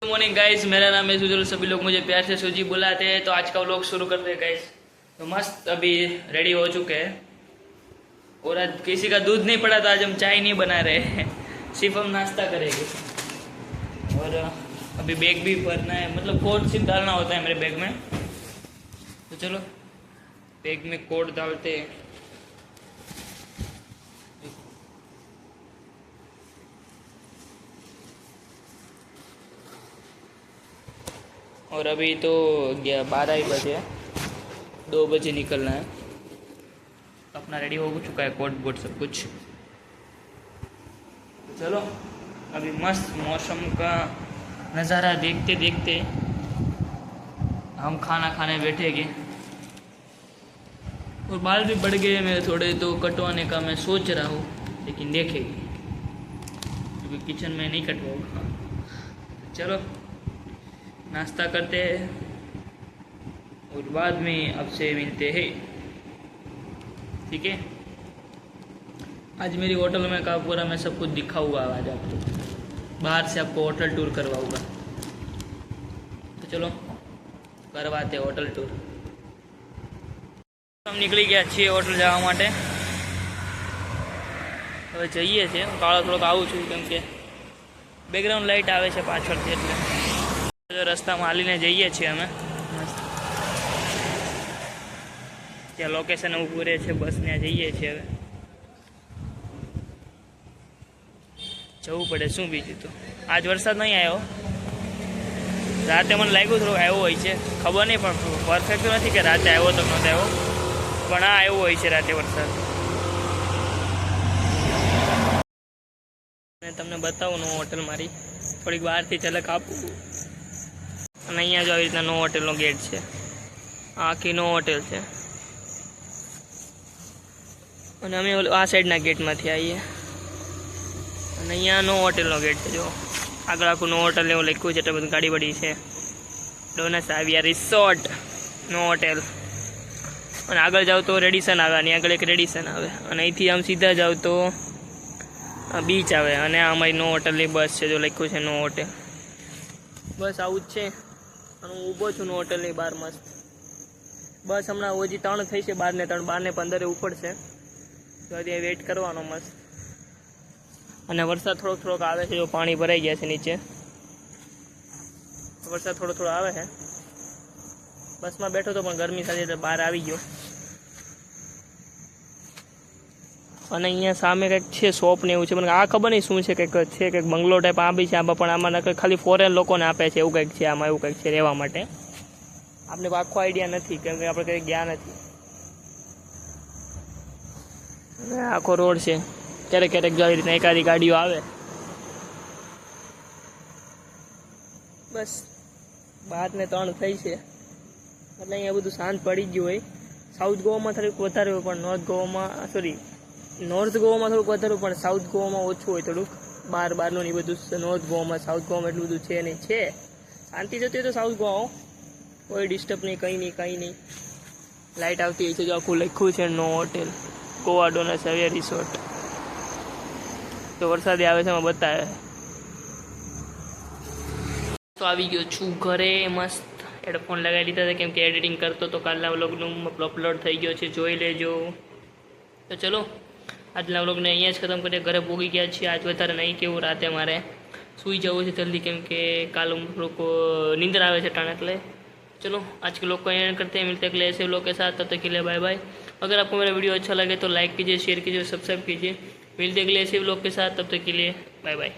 Morning guys, मेरा नाम है सुजल। सभी लोग मुझे प्यार से सूजी बुलाते हैं। तो आज का व्लॉग शुरू करते हैं गाइस। तो मस्त अभी रेडी हो चुके हैं और आज किसी का दूध नहीं पड़ा तो आज हम चाय नहीं बना रहे हैं, सिर्फ हम नाश्ता करेंगे। और अभी बैग भी भरना है, मतलब कोट सिर्फ डालना होता है मेरे बैग में। तो चलो बैग में कोट डालते हैं। और अभी तो 12 ही बजे, 2 बजे निकलना है। अपना रेडी हो चुका है, कोट बोट सब कुछ। चलो अभी मस्त मौसम का नज़ारा देखते देखते हम खाना खाने बैठेंगे। और बाल भी बढ़ गए मेरे थोड़े, तो कटवाने का मैं सोच रहा हूँ, लेकिन देखेंगे क्योंकि किचन में नहीं कटवाऊँगा। चलो नाश्ता करते हैं और बाद में आपसे मिलते हैं, ठीक है। आज मेरी होटल में का पूरा मैं सब कुछ दिखाऊंगा। आज आपको बाहर से आपको होटल टूर करवाऊंगा। तो चलो करवाते होटल टूर। हम निकली ગયા છીએ હોટલ જવા માટે। હવે જઈએ છીએ। હું કાળો થોડોક આવું છું કેમ કે બેકગ્રાઉન્ડ લાઇટ આવે છે પાછળથી, એટલે રસ્તામાં હાલીને જઈએ છીએ અમે। ત્યાં લોકેશન ઊભું રહે છે બસ, ત્યાં જઈએ છીએ। હવે જવું પડે, શું બીજું। તો આજ વરસાદ નહીં આવ્યો, રાતે મને લાગ્યું થોડું આવ્યો હોય છે, ખબર નહીં પણ પરફેક્ટ તો નથી કે રાતે આવ્યો તો નહોતો આવ્યો, પણ આ આવ્યો હોય છે રાતે વરસાદ। તમને બતાવું નો હોટલ મારી થોડીક બહારથી ઝલક આપું। અને અહીંયા જો આવી રીતના નો હોટેલનો ગેટ છે, આખી નો હોટેલ છે। અને અમે આ સાઈડના ગેટમાંથી આવીએ અને અહીંયા નો હોટેલનો ગેટ છે। જો આગળ આખું નો હોટેલ એવું લખ્યું છે, એટલે બધું ગાડી બડી છે। ડોનસ આવ્યા રિસોર્ટ નો હોટેલ। અને આગળ જાવ તો રેડિસન આવે, અને આગળ એક રેડિસન આવે, અને અહીંથી આમ સીધા જાવ તો બીચ આવે। અને આ અમારી નો હોટલની બસ છે, જો લખ્યું છે નો હોટેલ। બસ આવું જ છે। અને હું ઊભો છું નો હોટલની બહાર મસ્ત। બસ હમણાં હજી 3 થઈ છે, 12 ને 3, 12 ને 15 ઉપડશે, તો હજી વેઇટ કરવાનો મસ્ત। અને વરસાદ થોડોક આવે છે, જો પાણી ભરાઈ ગયા છે નીચે, વરસાદ થોડો આવે છે। બસમાં બેઠો તો પણ ગરમી સાથે એટલે બહાર આવી ગયો। અને અહીંયા સામે કંઈક છે શોપ ને એવું છે, મને આ ખબર નહીં શું છે, કંઈક છે કંઈક બંગલો ટાઈપ આ બી છે આમાં, પણ આમાં ખાલી ફોરેન લોકોને આપે છે એવું કંઈક છે આમાં, એવું કંઈક છે રહેવા માટે। આપણે આખો આઈડિયા નથી કેમ કે આપણે કંઈ ગયા નથી। અને આખો રોડ છે, ક્યારેક ક્યારેક જો આવી રીતના એકાદી ગાડીઓ આવે। બસ 12 ને 3 થઈ છે, એટલે અહીંયા બધું શાંત પડી ગયું હોય। સાઉથ ગોવામાં થોડુંક વધારે હોય, પણ નોર્થ ગોવામાં થોડુંક વધારે, પણ સાઉથ ગોવામાં ઓછું હોય થોડુંક। બારનું નહીં બધું નોર્થ ગોવામાં, સાઉથ ગોવામાં એટલું બધું છે નહીં। છે શાંતિ જતી હોય તો સાઉથ ગોવા કોઈ ડિસ્ટર્બ નહીં, કંઈ નહીં। લાઇટ આવતી હોય છે, જો આખું લખ્યું છે નો હોટેલ ગોવા ડોનસ આવ્યા રિસોર્ટ। તો વરસાદી આવે છે એમાં બતાવે। તો આવી ગયો છું ઘરે, મસ્ત હેડફોન લગાવી લીધા હતા કેમ કે એડિટિંગ કરતો તો કાલના વ્લોગનું અપલોડ થઈ ગયો છે, જોઈ લેજો। તો ચલો આજના વ્લોગને અહીંયા જ ખતમ કરીએ। ઘરે પોગી ગયા છીએ, આજ વધારે નહીં કેવું, રાતે મારે સૂઈ જવું છે जल्दी કેમ કે કાલ લોકો नींद આવે છે टाण, એટલે चलो आज के लोग को एंड करते हैं। मिलते हैं अगले ऐसे व्लॉग के साथ, तब तक के लिए बाय बाय। अगर आपको मेरा वीडियो अच्छा लगे तो लाइक कीजिए, शेयर कीजिए, सब्सक्राइब कीजिए। मिलते हैं अगले ऐसे व्लॉग के साथ, तब तक के लिए बाय बाय।